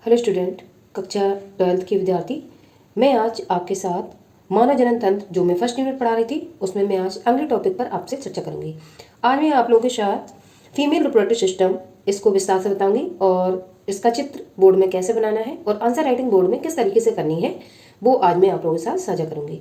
Hello student, कक्षा 12th के विद्यार्थी। मैं आज आपके साथ मानव जनन तंत्र जो मैं फर्स्ट यूनिट पढ़ा रही थी उसमें मैं आज अगले टॉपिक पर आपसे चर्चा करूंगी। आज मैं आप लोगों के साथ फीमेल रिप्रोडक्टिव सिस्टम इसको विस्तार से बताऊंगी और इसका चित्र बोर्ड में कैसे बनाना है और आंसर राइटिंग बोर्ड में किस तरीके से करनी है वो आज मैं आप लोगों के साथ साझा करूंगी।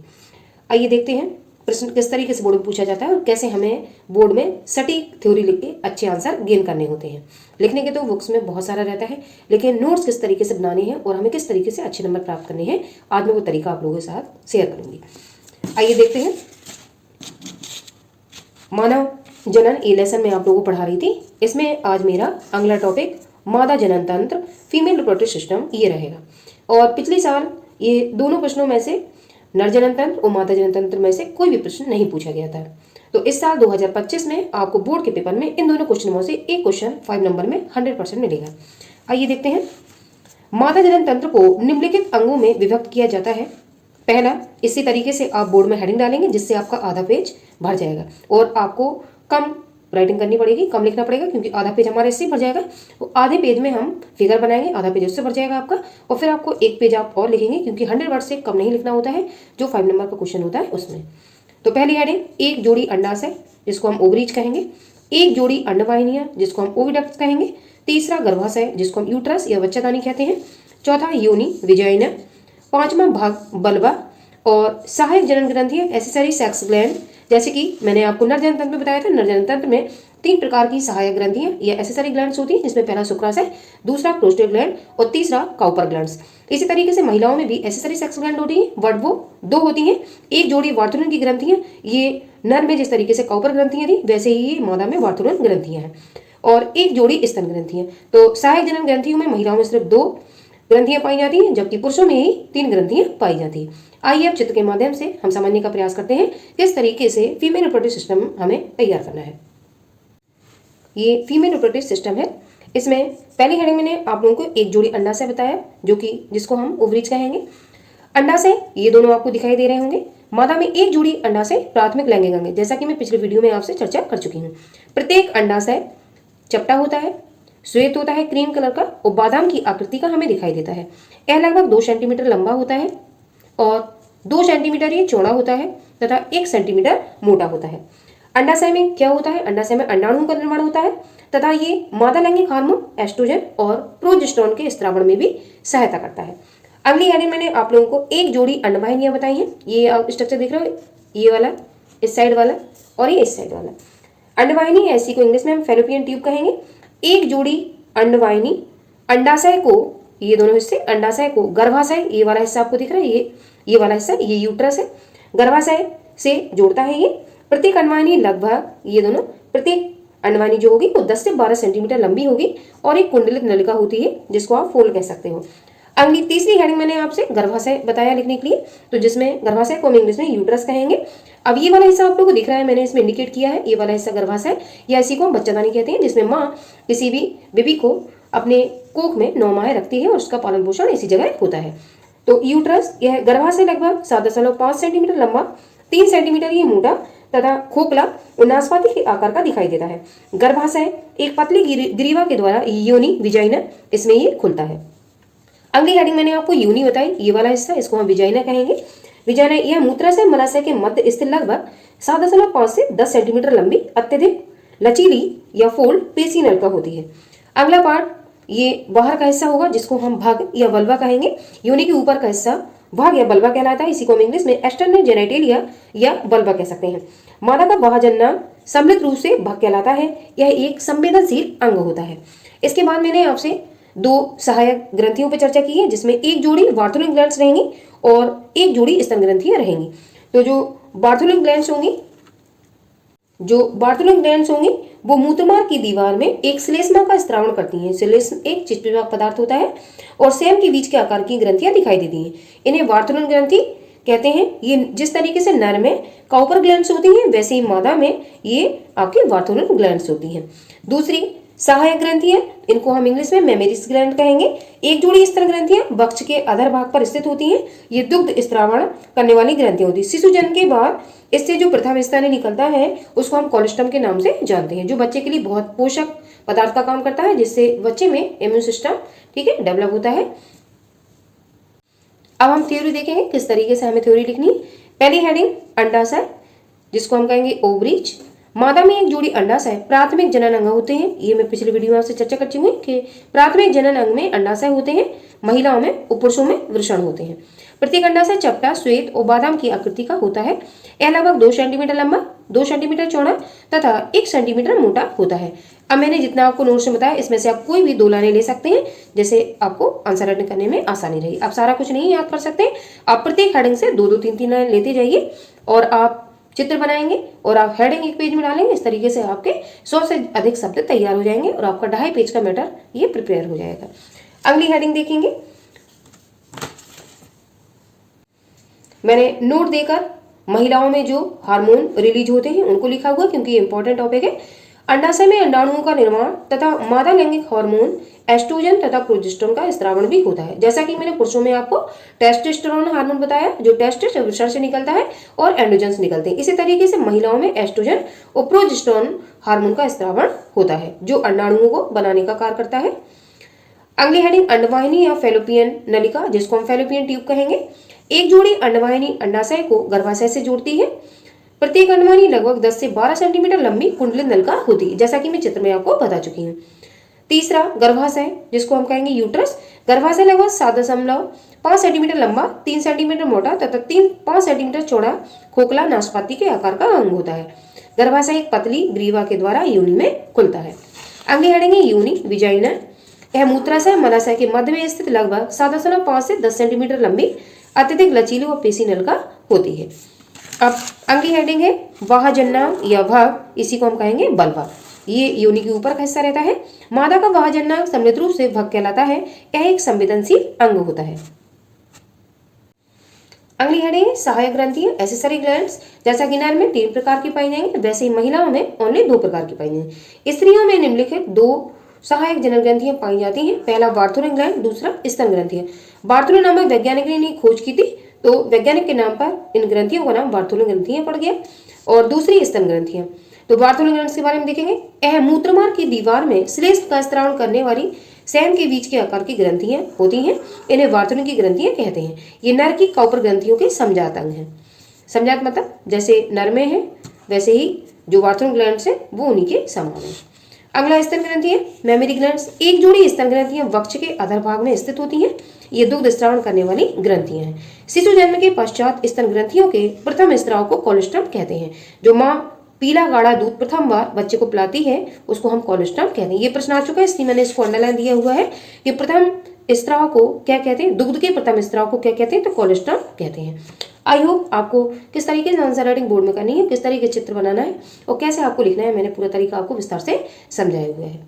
आइए देखते हैं प्रश्न किस तरीके से बोर्ड में पूछा जाता है और कैसे हमें बोर्ड में सटीक थ्योरी लिख के अच्छे आंसर गेन करने होते हैं। लिखने के तो बुक्स में बहुत सारा रहता है, लेकिन नोट्स किस तरीके से बनाने हैं और हमें किस तरीके से अच्छे नंबर प्राप्त करने हैं आज मैं वो तरीका आप लोगों के साथ शेयर करूंगी। आइए देखते हैं। मानव जनन ए लेसन में आप लोगों को पढ़ा रही थी, इसमें आज मेरा अगला टॉपिक मादा जनन तंत्र फीमेल रिप्रोडक्टिव सिस्टम ये रहेगा। और पिछले साल ये दोनों प्रश्नों में से नर जनन तंत्र और मादा जनन तंत्र में से कोई भी प्रश्न नहीं पूछा गया था। तो इस साल 2025 में आपको बोर्ड के पेपर में इन दोनों क्वेश्चनों से एक क्वेश्चन 5 नंबर में 100% मिलेगा। आइए देखते हैं। मादा जनन तंत्र को निम्नलिखित अंगों में विभक्त किया जाता है। पहला, इसी तरीके से आप बोर्ड में हेडिंग डालेंगे जिससे आपका आधा पेज भर जाएगा और आपको कम राइटिंग करनी पड़ेगी, कम लिखना पड़ेगा क्योंकि आधा पेज हमारे इससे भर जाएगा। तो आधे पेज में हम फिगर बनाएंगे, आधा पेज उससे भर जाएगा आपका और फिर आपको एक पेज आप और लिखेंगे क्योंकि 100 वर्ड से कम नहीं लिखना होता है जो 5 नंबर का क्वेश्चन होता है उसमें। तो पहली हेडिंग, एक जोड़ी अंडाशय जिसको हम ओवरीज कहेंगे, एक जोड़ी अंडवाहिनियां जिसको हम ओविडक्ट्स कहेंगे, तीसरा गर्भाशय जिसको हम यूट्रस या बच्चादानी कहते हैं, चौथा योनि विजाइना, पांचवा भाग बल्बा और सहायक जनन ग्रंथियां एसेसरी सेक्स ग्लैंड। जैसे कि मैंने आपको नर जनन तंत्र में बताया था, नर जनन तंत्र में 3 प्रकार की सहायक ग्रंथियां या एसेसरी ग्लैंड्स होती हैं जिसमें पहला शुक्राशय, दूसरा प्रोस्टेट ग्लैंड और तीसरा काउपर ग्लैंड्स। इसी तरीके से महिलाओं में भी एसेसरी सेक्स ग्लैंड होती है, बट वो 2 होती हैं। एक जोड़ी वार्थुलन की ग्रंथियां, ये नर में जिस तरीके से काउपर ग्रंथियां थी वैसे ही ये मादा में वार्थुलन ग्रंथियां हैं, और एक जोड़ी स्तन ग्रंथियां। तो सहायक जनन ग्रंथियों में महिलाओं में सिर्फ 2 ग्रंथियां पाई जाती हैं जबकि पुरुषों में ही 3 ग्रंथियां पाई जाती हैं। आइए अब चित्र के माध्यम से हम समझने का प्रयास करते हैं किस तरीके से फीमेल रिप्रोडक्टिव सिस्टम हमें तैयार करना है। ये फीमेल रिप्रोडक्टिव सिस्टम है। इसमें पहली हेडिंग मैंने आप लोगों को एक जोड़ी अंडाशय बताया जो कि जिसको हम ओवरीज कहेंगे। अंडाशय ये दोनों आपको दिखाई दे रहे होंगे। मादा में एक जोड़ी अंडाशय प्राथमिक लैंगिक अंग है, जैसा कि मैं पिछले वीडियो में आपसे चर्चा कर चुकी हूँ। प्रत्येक अंडाशय चपटा होता है, श्वेत होता है क्रीम कलर का और बादाम की आकृति का हमें दिखाई देता है। यह लगभग 2 सेंटीमीटर लंबा होता है और 2 सेंटीमीटर ये चौड़ा होता है तथा 1 सेंटीमीटर मोटा होता है। अंडाशय में क्या होता है? अंडाशय में अंडाणुओं का निर्माण होता है तथा ये मादा लैंगिक हार्मोन एस्ट्रोजन और प्रोजेस्टेरोन के स्त्रावण में भी सहायता करता है। अगली हेडिंग मैंने आप लोगों को एक जोड़ी अंडवाहिनियां बताई हैं। ये आप स्ट्रक्चर देख रहे हो, ये वाला इस साइड वाला और ये इस साइड वाला। अंडवाहिनी ऐसी को इंग्लिश में हम फैलोपियन ट्यूब कहेंगे। एक जोड़ी अंडवाहिनी अंडाशय को, ये दोनों हिस्से अंडाशय को गर्भाशय, ये वाला हिस्सा आपको दिख रहा है, ये वाला हिस्सा ये यूट्रस है, गर्भाशय से जोड़ता है। ये प्रत्येक अंडवाहिनी लगभग, ये दोनों प्रत्येक अंडवाहिनी जो होगी वो 10 से 12 सेंटीमीटर लंबी होगी और एक कुंडलित नलिका होती है जिसको आप फोल कह सकते हो। अगली तीसरी हेडिंग मैंने आपसे गर्भाशय बताया लिखने के लिए, तो जिसमें गर्भाशय को हम इंग्लिश में यूट्रस कहेंगे। अब ये वाला हिस्सा आप लोगों को दिख रहा है, मैंने इसमें इंडिकेट किया है, ये वाला हिस्सा गर्भाशय या इसी को हम बच्चादानी कहते हैं, जिसमें माँ किसी भी बेबी को अपने कोख में 9 माह रखती है और उसका पालन पोषण इसी जगह होता है। तो यूट्रस यह गर्भाशय लगभग 7.5 सेंटीमीटर लंबा, 3 सेंटीमीटर ये मोटा तथा खोखला और नाशपाती के आकार का दिखाई देता है। गर्भाशय एक पतली ग्रीवा के द्वारा योनि विजाइना इसमें ये खुलता है। अगली हेडिंग मैंने आपको योनि बताई, ये वाला हिस्सा इसको हम विजाइना कहेंगे। विजाइना यह मूत्राशय मलाशय के मध्य स्थित लगभग 7.5 से 10 सेंटीमीटर लंबी अत्यधिक लचीली या फोल्ड पेशी नलिका होती है। अगला पार्ट ये बाहर का हिस्सा होगा जिसको हम भाग या बल्बा कहेंगे। योनि के ऊपर का हिस्सा भाग या बल्बा कहलाता है, इसी को हम इंग्लिश में एक्सटर्नल जेनिटलिया या बल्बा कह सकते हैं। मादा का बाह्यजनन सम्मिलित रूप से भाग कहलाता है, यह एक संवेदनशील अंग होता है। इसके बाद मैंने आपसे 2 सहायक ग्रंथियों पर चर्चा की है जिसमें एक जोड़ी बार्थुलिन ग्लैंड्स रहेंगी और एक जोड़ी स्तन ग्रंथियां रहेंगी। तो जो बार्थुलिन ग्लैंड्स होंगी वो मूत्रमार्ग की दीवार में एक श्लेष्मा का स्त्रावण करती हैं। श्लेष्म एक चिपचिपा पदार्थ होता है और सेम के बीच के आकार की ग्रंथियां दिखाई देती हैं। इन्हें बार्थुलिन ग्रंथि कहते हैं। ये जिस तरीके से नर में काउपर ग्लैंड्स होती हैं वैसे ही मादा में ये आपकी बार्थुलिन ग्लैंड्स होती हैं। दूसरी सहायक ग्रंथियां, इनको हम इंग्लिश में मेमेरिस ग्लैंड कहेंगे। एक जोड़ी स्तन ग्रंथियां वक्ष के अधर भाग पर स्थित होती हैं। ये दुग्ध स्त्रावण करने वाली ग्रंथियां होती है। शिशु जन्म के बाद इससे जो प्रथम स्तन निकलता है उसको हम कोलेस्ट्रम के नाम से जानते हैं, जो बच्चे के लिए बहुत पोषक पदार्थ का काम करता है जिससे बच्चे में इम्यून सिस्टम ठीक है, डेवलप होता है। अब हम थ्योरी देखेंगे किस तरीके से हमें थ्योरी लिखनी है। पहली हेडिंग अंडाशय, जिसको हम कहेंगे ओवरीज। मादा में एक जोड़ी अंडाशय प्राथमिक जनन अंग होते हैं। ये मैं पिछले वीडियो में आपसे चर्चा कर चुकी हूँ कि प्राथमिक जनन अंग में अंडाशय होते हैं, महिलाओं में और पुरुषों में वृषण होते हैं। प्रत्येक अंडाशय चपटा, श्वेत और बादाम की आकृति का होता है। यह लगभग 2 सेंटीमीटर लंबा, 2 सेंटीमीटर चौड़ा तथा 1 सेंटीमीटर मोटा होता है। अब मैंने जितना आपको नोट्स में बताया, इसमें से आप कोई भी 2 लाइनें ले सकते हैं, जैसे आपको आंसर राइटिंग करने में आसानी रही। आप सारा कुछ नहीं याद कर सकते, आप प्रत्येक हेडिंग से 2-2, 3-3 लाइन लेते जाइए और आप चित्र बनाएंगे और आप हेडिंग एक पेज में डालेंगे। इस तरीके से आपके 100 से अधिक शब्द तैयार हो जाएंगे और आपका 2.5 पेज का मैटर ये प्रिपेयर हो जाएगा। अगली हेडिंग देखेंगे। मैंने नोट देकर महिलाओं में जो हार्मोन रिलीज होते हैं उनको लिखा हुआ, क्योंकि ये इंपॉर्टेंट टॉपिक है। अंडाशय में अंडाणुओं का निर्माण तथा मादा लैंगिक हार्मोन एस्ट्रोजन तथा प्रोजेस्टेरोन का स्त्रावण भी होता है। जैसा कि मैंने पुरुषों में आपको टेस्टोस्टेरोन हार्मोन बताया, जो टेस्टिस वृषण से निकलता है और एंड्रोजन्स निकलते हैं। इसी तरीके से महिलाओं में एस्ट्रोजन और प्रोजेस्टेरोन हार्मोन का स्त्रावण होता है, जो अंडाणुओं को बनाने का कार्य करता है। अगली हेडिंग अंडवाहिनी या फैलोपियन नलिका, जिसको हम फैलोपियन ट्यूब कहेंगे। एक जोड़ी अंडवाहिनी अंडाशय को गर्भाशय से जोड़ती है। प्रत्येक अंडवाहिनी लगभग 10 से 12 सेंटीमीटर लंबी कुंडलित नलिका होती है, जैसा कि मैं चित्र में आपको बता चुकी हूँ। तीसरा गर्भाशय, जिसको हम कहेंगे यूट्रस। गर्भाशय लगभग 7.5 सेंटीमीटर लंबा, 3 सेंटीमीटर मोटा तथा 5 सेंटीमीटर चौड़ा खोखला नाशपाती के आकार का अंग होता है। गर्भाशय एक पतली ग्रीवा के द्वारा योनि में खुलता है। अगली हेडिंग है योनि विजाइना। यह मूत्राशय मलाशय के मध्य में स्थित लगभग 7.5 से 10 सेंटीमीटर लंबी अत्यधिक लचीली और पेशी नलिका होती है। अब अगली हेडिंग है वाहजन्नांग या भाग, इसी को हम कहेंगे बल्बा। ये योनि के ऊपर का हिस्सा रहता है। मादा का वाहजन्नांग सम्मिलित रूप से भग कहलाता है। यह एक संवेदनशील अंग होता है। अगली हेडिंग है सहायक ग्रंथियां, एक्सेसरी ग्लैंड्स। जैसा कि नर में 3 प्रकार की पाई जाएंगी, वैसे ही महिलाओं में ओनली 2 प्रकार की पाई जाएंगी। स्त्रियों में निम्नलिखित 2 सहायक जनन ग्रंथियां पाई जाती हैं। पहला बार्थोलिन ग्लैंड, दूसरा स्तन ग्रंथियां। बार्थोलिन नामक वैज्ञानिक ने इन्हें खोज की थी, तो वैज्ञानिक के नाम पर इन ग्रंथियों का नाम बार्थोलिन ग्रंथियां पड़ गया। और दूसरी स्तन ग्रंथियां, तो बार्थोलिन ग्रंथि के बारे में देखेंगे। यह मूत्रमार्ग की दीवार में श्लेष्म का स्त्राव करने वाली सहन के बीच के आकार की ग्रंथियां होती हैं। इन्हें बार्थोलिन की ग्रंथियां कहते हैं। ये नर की कॉपर ग्रंथियों के समजात अंग हैं। समजात मतलब जैसे नर में है वैसे ही जो बार्थोलिन ग्लैंड्स है वो उन्हीं के समान है। अगला स्तन ग्रंथि है मेमरी ग्लैंड्स। एक जोड़ी स्तन ग्रंथियां वक्ष के अधर भाग में स्थित होती हैं। ये दुग्ध स्त्राव करने वाली ग्रंथियां हैं। शिशु जन्म के पश्चात स्तन ग्रंथियों के प्रथम स्त्राव को कोलोस्टम कहते हैं। जो माँ पीला गाढ़ा दूध प्रथम बार बच्चे को पिलाती है उसको हम कोलोस्टम कहते हैं। ये प्रश्न आ चुका है, इसलिए मैंने इसको अंडरलाइन दिया हुआ है कि प्रथम स्त्राव को क्या कहते हैं, दुग्ध के प्रथम स्त्राव को क्या कहते हैं, तो कोलोस्टम कहते हैं। आई होप आपको किस तरीके से आंसर राइटिंग बोर्ड में करनी है, किस तरीके चित्र बनाना है और कैसे आपको लिखना है, मैंने पूरा तरीका आपको विस्तार से समझाया हुआ है।